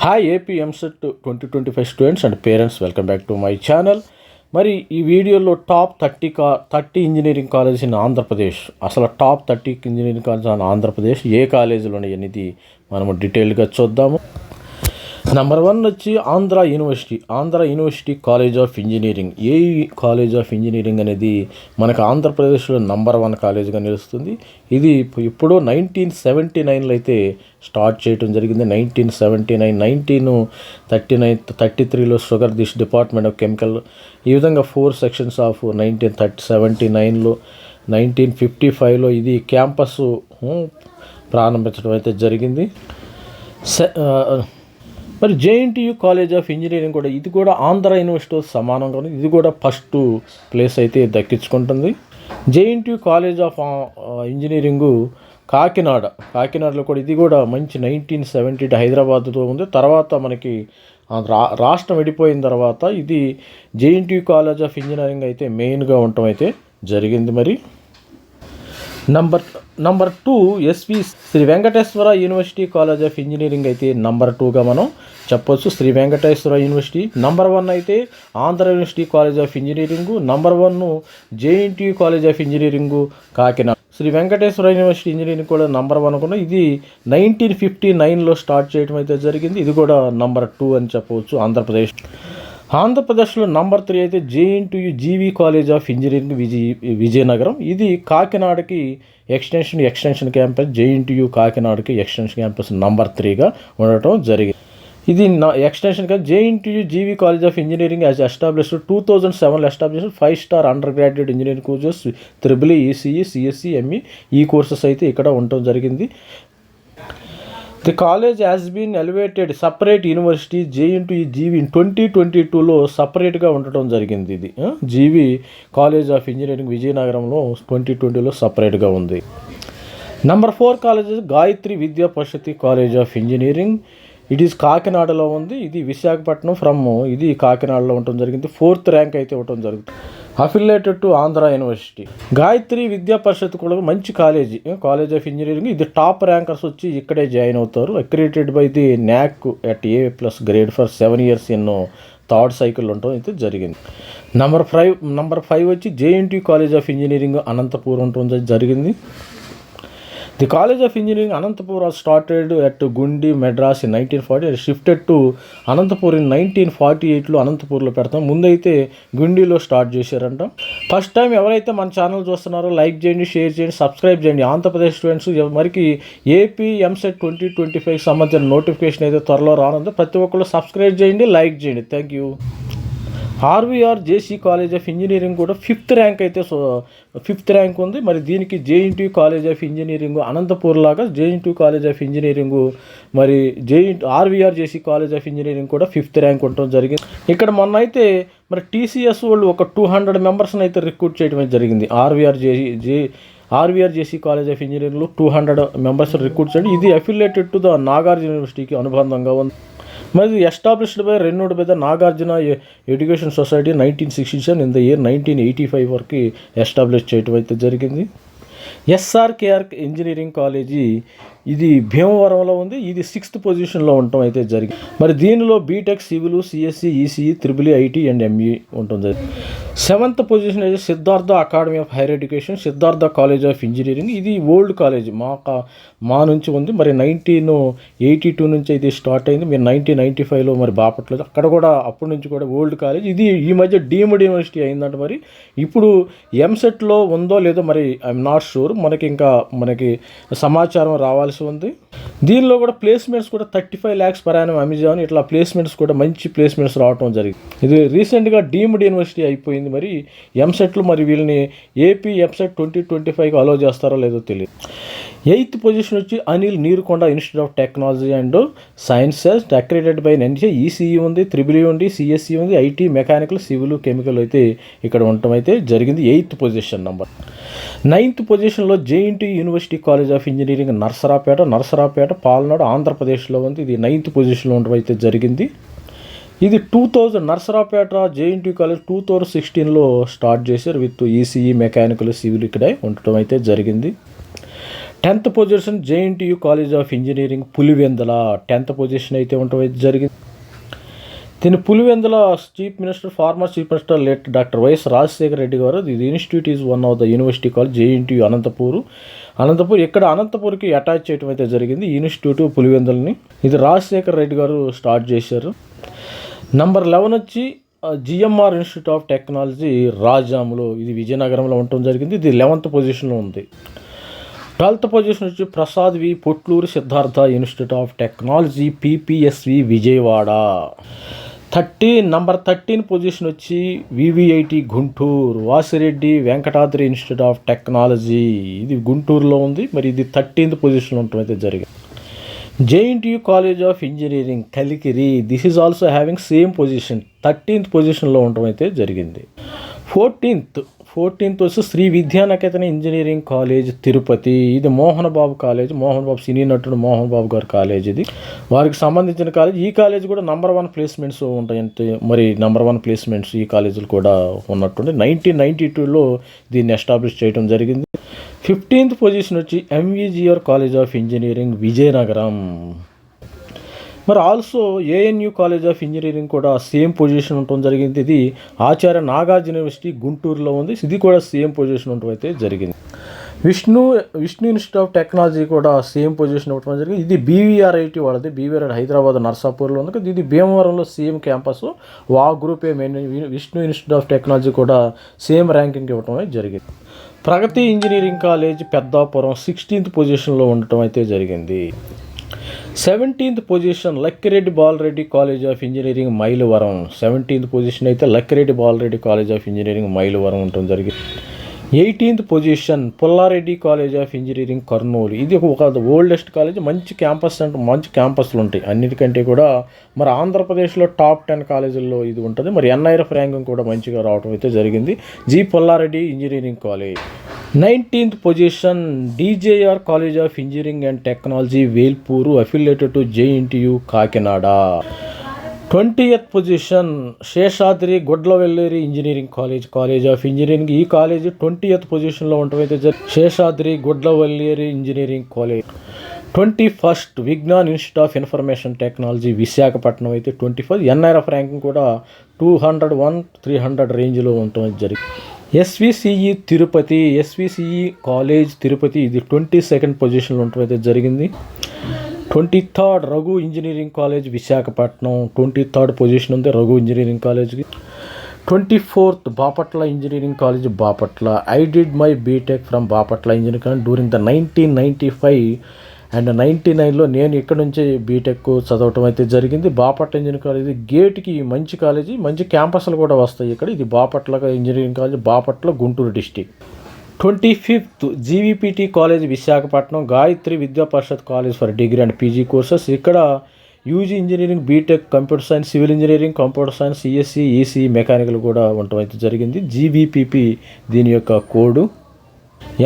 Hi AP EAMCET 2025 students and parents, welcome back to my channel. మరి ఈ వీడియోలో top 30 engineering colleges in Andhra Pradesh, అసలు top 30 engineering college in Andhra Pradesh ఏ కాలేజీలు ఉన్నాయి అనేది మనము డీటెయిల్గా చూద్దాము. నెంబర్ 1 వచ్చి Andhra university college of engineering. College of engineering అనేది మనకు ఆంధ్రప్రదేశ్లో నెంబర్ 1 కాలేజ్గా నిలుస్తుంది. ఇది ఇప్పుడు 1979లో అయితే స్టార్ట్ చేయడం జరిగింది. 1933లో షుగర్ డిపార్ట్మెంట్ ఆఫ్ కెమికల్, ఈ విధంగా 4 సెక్షన్స్ ఆఫ్ 1979లో 1955లో ఇది క్యాంపస్ ప్రారంభించడం అయితే జరిగింది. మరి జేఎన్టీయూ కాలేజ్ ఆఫ్ ఇంజనీరింగ్ కూడా, ఇది కూడా ఆంధ్ర యూనివర్సిటీతో సమానంగా ఉంది. ఇది కూడా ఫస్ట్ ప్లేస్ అయితే దక్కించుకుంటుంది. జేఎన్టీయూ కాలేజ్ ఆఫ్ ఇంజనీరింగు కాకినాడలో కూడా, ఇది కూడా మంచి 1970 హైదరాబాద్తో ఉంది. తర్వాత మనకి రాష్ట్రం విడిపోయిన తర్వాత ఇది జేఎన్టీయూ కాలేజ్ ఆఫ్ ఇంజనీరింగ్ అయితే మెయిన్గా ఉండటం అయితే జరిగింది. మరి number 2 SV Sri Venkateswara university college of engineering అయితే నంబర్ 2గా మనం చెప్పొచ్చు. శ్రీ వెంకటేశ్వర యూనివర్సిటీ. నంబర్ 1 అయితే Andhra university college of engineering. Number 1 JNTU college of engineering Kakinada. Sri Venkateswara university engineering కూడా నంబర్ 1 కూడా, ఇది 1959లో స్టార్ట్ చేయడం అయితే జరిగింది. ఇది కూడా నంబర్ 2 అని చెప్పవచ్చు ఆంధ్రప్రదేశ్లో నంబర్ 3 అయితే JNTU GV college of engineering Vizianagaram. ఇది కాకినాడకి ఎక్స్టెన్షన్ క్యాంపస్. జేఎన్టీయూ కాకినాడకి ఎక్స్టెన్షన్ క్యాంపస్ నంబర్ 3గా ఉండటం జరిగింది. ఇది extension JNTU GV college of engineering as established 2007లో established 5 star undergraduate engineering courses EEE, ECE, CSE, ME ఈ కోర్సెస్ అయితే ఇక్కడ ఉండటం జరిగింది. The college has been elevated separate university JNTU GV 2022లో సపరేట్గా ఉండటం జరిగింది. ఇది జీవీ కాలేజ్ ఆఫ్ ఇంజనీరింగ్ విజయనగరంలో 2020లో సపరేట్గా ఉంది. Number 4 college Gayatri Vidya Parishad college of engineering. It is కాకినాడలో ఉంది. ఇది విశాఖపట్నం ఇది కాకినాడలో ఉండటం జరిగింది. 4th ర్యాంక్ అయితే ఇవ్వటం జరుగుతుంది. Affiliated to Andhra university. Gayatri Vidya Parishad కూడా మంచి కాలేజ్ ఆఫ్ ఇంజనీరింగ్. ఇది టాప్ ర్యాంకర్స్ వచ్చి ఇక్కడే జాయిన్ అవుతారు. Accredited by the NAAC at A+ grade for 7 years in third cycle ఉండటం అయితే జరిగింది. నంబర్ 5 వచ్చి JNTU college of engineering Anantapur ఉండటం జరిగింది. The college of engineering Anantapur started at Guindy Madras in 1940 and shifted to Anantapur in 1948లో అనంతపూర్లో పెడతాం. ముందైతే గుండిలో స్టార్ట్ చేశారంట. ఫస్ట్ టైం ఎవరైతే మన ఛానల్ చూస్తున్నారో లైక్ చేయండి, షేర్ చేయండి, సబ్స్క్రైబ్ చేయండి. ఆంధ్రప్రదేశ్ స్టూడెంట్స్ మరికి ఏపీ ఎంసెట్ 2025 సంబంధించిన నోటిఫికేషన్ అయితే త్వరలో రానుంది. ప్రతి ఒక్కళ్ళు సబ్స్క్రైబ్ చేయండి, లైక్ చేయండి. Thank you. RVR JC college of engineering కూడా 5th ర్యాంక్ అయితే 5th ర్యాంక్ ఉంది. మరి దీనికి JNTU college of engineering Anantapur లాగా జేఎన్టీయూ కాలేజ్ ఆఫ్ ఇంజనీరింగ్, మరి RVR JC college of engineering కూడా 5th ర్యాంక్ ఉండటం జరిగింది. ఇక్కడ మొన్న అయితే మరి TCS వాళ్ళు ఒక 200 మెంబర్స్ని అయితే రిక్రూట్ చేయడం జరిగింది. ఆర్వీఆర్ జేసీ కాలేజ్ ఆఫ్ ఇంజనీరింగ్లో 200 మెంబర్స్ రిక్రూట్ చేయడం. ఇది అఫిలియేటెడ్ టు ద నాగార్జున యూనివర్సిటీకి అనుబంధంగా ఉంది. మరి established by renewed by the Nagarjuna education society 1967 in the year 1985 వరకు ఎస్టాబ్లిష్ చేయడం అయితే జరిగింది. SRKR ఇంజనీరింగ్ కాలేజీ ఇది భీమవరంలో ఉంది. ఇది 6th పొజిషన్లో ఉండటం అయితే జరిగింది. మరి దీనిలో BTech, civil, CSE, ECE, EEE, IT and ME ఉండటం జరిగింది. 7th పొజిషన్ అయితే Siddhartha academy of higher education, Siddhartha college of engineering. ఇది ఓల్డ్ కాలేజ్ మా నుంచి ఉంది. మరి 1982 నుంచి అయితే స్టార్ట్ అయింది. మీరు 1995లో మరి బాపట్ల, అక్కడ కూడా అప్పటి నుంచి కూడా ఓల్డ్ కాలేజ్. ఇది ఈ మధ్య డీమ్డ్ యూనివర్సిటీ అయిందంట. మరి ఇప్పుడు ఎంసెట్లో ఉందో లేదో మరి ఐఎమ్ నాట్ షూర్. మనకి సమాచారం రావాల్సి ఉంది. దీనిలో కూడా ప్లేస్మెంట్స్ కూడా 35 lakhs per annum అమెజాన్, ఇట్లా ప్లేస్మెంట్స్ కూడా మంచి ప్లేస్మెంట్స్ రావడం జరిగింది. ఇది రీసెంట్గా డీమ్డ్ యూనివర్సిటీ అయిపోయింది. మరి ఎంసెట్లు మరి వీళ్ళని ఏపీ ఎంసెట్ 2025కి అలో చేస్తారో లేదో తెలియదు. 8th పొజిషన్ వచ్చి Anil Nerukonda institute of technology and sciences accredited by NCA, ECE ఉంది, EEE ఉంది, CSE ఉంది, IT, మెకానికల్, సివిల్, కెమికల్ అయితే ఇక్కడ ఉండటం అయితే జరిగింది. 8th position. 9th పొజిషన్లో JNTU university college of engineering Narasaraopet Palnadu ఆంధ్రప్రదేశ్లో ఉంది. ఇది 9th పొజిషన్లో ఉండటం అయితే జరిగింది. ఇది 2000 నరసరాపేట జేఎన్టీయూ కాలేజ్ 2016లో స్టార్ట్ చేశారు విత్ ECE, మెకానికల్, సివిల్ ఇక్కడే ఉండటం అయితే జరిగింది. 10th position JNTU college of engineering Pulivendula 10th position అయితే ఉండటం జరిగింది. దీని Pulivendula former chief minister late doctor YS Rajasekhara Reddy garu. The institute is one of the university college JNTU Anantapur. ఇక్కడ అనంతపూర్కి అటాచ్ చేయడం అయితే జరిగింది ఈ ఇన్స్టిట్యూట్ పులివెందులని. ఇది రాజశేఖర రెడ్డి గారు స్టార్ట్ చేశారు. నంబర్ 11 వచ్చి జిఎంఆర్ ఇన్స్టిట్యూట్ ఆఫ్ టెక్నాలజీ రాజాములో, ఇది విజయనగరంలో ఉండటం జరిగింది. ఇది 11th పొజిషన్లో ఉంది. 12th పొజిషన్ వచ్చి Prasad V Potluru Siddhartha institute of technology PPSV Vijayawada. Number 13 position వచ్చి VVIT Guntur Vasireddy Venkatadri institute of technology, ఇది గుంటూరులో ఉంది. మరి ఇది 13th పొజిషన్లో ఉండటం అయితే జరిగింది. JNTU college of engineering Kalikiri, this is also having same position, 13th పొజిషన్లో ఉండటం అయితే జరిగింది. 14th వచ్చి శ్రీ విద్యానికేతన ఇంజనీరింగ్ కాలేజ్ తిరుపతి, ఇది మోహన్ బాబు కాలేజ్, మోహన్ బాబు సినీ నటుడు మోహన్ బాబు గారి కాలేజ్, ఇది వారికి సంబంధించిన కాలేజ్. ఈ కాలేజ్ కూడా నంబర్ 1 ప్లేస్మెంట్స్ ఉంటాయంటే, మరి నంబర్ 1 ప్లేస్మెంట్స్ ఈ కాలేజీలు కూడా ఉన్నట్టుండి 1992లో దీన్ని ఎస్టాబ్లిష్ చేయడం జరిగింది. 15th పొజిషన్ వచ్చి MVGR college of engineering Vizianagaram. మరి also ANU college of engineering కూడా సేమ్ పొజిషన్ ఉండటం జరిగింది. ఇది ఆచార్య నాగార్జున యూనివర్సిటీ గుంటూరులో ఉంది. ఇది కూడా సేమ్ పొజిషన్ ఉండటం అయితే జరిగింది. విష్ణు ఇన్స్టిట్యూట్ ఆఫ్ టెక్నాలజీ కూడా సేమ్ పొజిషన్ ఉండటం జరిగింది. ఇది బీవీఆర్ఐటి వాళ్ళది, బీవీఆర్ హైదరాబాద్ నర్సాపూర్లో ఉంది. ఇది భీమవరంలో సేమ్ క్యాంపస్, వా group Vishnu institute of technology కూడా సేమ్ ర్యాంకింగ్ ఇవ్వటం అయితే జరిగింది. ప్రగతి ఇంజనీరింగ్ కాలేజ్ పెద్దాపురం 16th పొజిషన్లో ఉండటం అయితే జరిగింది. 17th position Lakireddy Balireddy college of engineering Mylavaram. 17th position అయితే Lakireddy Balireddy college of engineering Mylavaram ఉండటం జరిగింది. 18th position Pullareddy college of engineering Kurnool, ఇది ఒక ఓల్డెస్ట్ కాలేజ్, మంచి క్యాంపస్ అంటే మంచి క్యాంపస్లు ఉంటాయి అన్నిటికంటే కూడా. మరి ఆంధ్రప్రదేశ్లో టాప్ 10 కాలేజీల్లో ఇది ఉంటుంది. మరి ఎన్ఐఆర్ఎఫ్ ర్యాంకింగ్ కూడా మంచిగా రావడం అయితే జరిగింది. G Pullareddy engineering college. 19th position DJR college of engineering and technology Velpuru, affiliated to JNTU Kakinada. 20th position Seshadri Gudlavalleru engineering college of engineering, ఈ కాలేజీ 20th పొజిషన్లో ఉండటమైతే Seshadri Gudlavalleru engineering college. 21st Vignan institute of information technology Visakhapatnam అయితే 21st. ఎన్ఐఆర్ఎఫ్ ర్యాంకింగ్ కూడా 201, 300 రేంజ్లో ఉండటం జరిగింది. SVCE Tirupati, SVCE college Tirupati, ఇది 22nd పొజిషన్లో ఉండటం అయితే జరిగింది. 23rd Raghu engineering college Visakhapatnam, 23rd position ఉంది రఘు ఇంజనీరింగ్ కాలేజ్కి. 24th Bapatla engineering college Bapatla, I did my BTech from Bapatla engineering college during the 1995 and 99లో నేను ఇక్కడ నుంచి బీటెక్ చదవటం అయితే జరిగింది. బాపట్ల ఇంజనీరింగ్ కాలేజ్ గేట్కి మంచి కాలేజీ, మంచి క్యాంపస్లు కూడా వస్తాయి ఇక్కడ. ఇది Bapatla engineering college, Bapatla Guntur district. 25th GVPT college Visakhapatnam, Gayatri Vidya Parishad college for degree and PG courses. ఇక్కడ UG engineering, BTech, computer science, civil engineering, computer science, CSC, EC, mechanical కూడా ఉండటం అయితే జరిగింది. జీవీపీపీ దీని యొక్క కోడ్.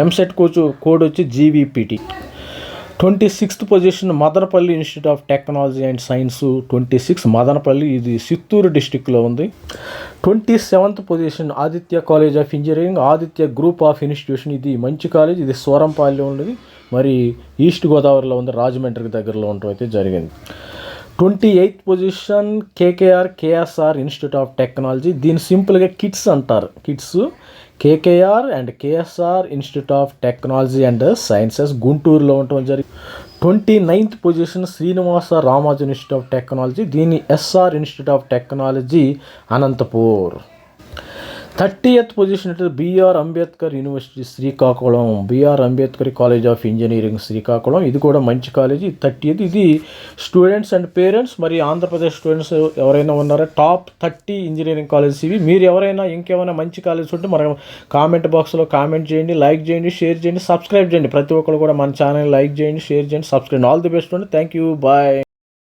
ఎంసెట్ కోడ్ వచ్చి జీవీపీటీ. 26th position Madanapalle institute of technology and science, 26 Madanapalle, ఇది చిత్తూరు డిస్టిక్లో ఉంది. 27th position Aditya college of engineering, Aditya group of institution, ఇది మంచి కాలేజ్, ఇది సూరంపల్లిలో ఉండేది. మరి ఈస్ట్ గోదావరిలో ఉంది, రాజమండ్రికి దగ్గరలో ఉండటం అయితే జరిగింది. 28th position KKR institute of technology, దీన్ని సింపుల్గా కిట్స్ అంటారు. KITS KKR and KSR institute of technology and sciences గుంటూరులో ఉండటం జరిగింది. 29th position Srinivasa Ramanujan institute of technology, దీన్ని SR institute of technology Anantapur. 30th position అంటే BR Ambedkar university Srikakulam, BR Ambedkar college of engineering Srikakulam, ఇది కూడా మంచి కాలేజీ. 30th ఇది స్టూడెంట్స్ అండ్ పేరెంట్స్, మరి ఆంధ్రప్రదేశ్ స్టూడెంట్స్ ఎవరైనా ఉన్నారో టాప్ 30 ఇంజనీరింగ్ కాలేజెస్ ఇవి. మీరు ఎవరైనా ఇంకేమైనా మంచి కాలేజెస్ ఉంటే మన కామెంట్ బాక్స్లో కామెంట్ చేయండి, లైక్ చేయండి, షేర్ చేయండి, సబ్స్క్రైబ్ చేయండి. ప్రతి ఒక్కరు కూడా మన ఛానల్ లైక్ చేయండి, షేర్ చేయండి, సబ్స్క్రైబ్. ఆల్ ది బెస్ట్ అండి. Thank you, bye.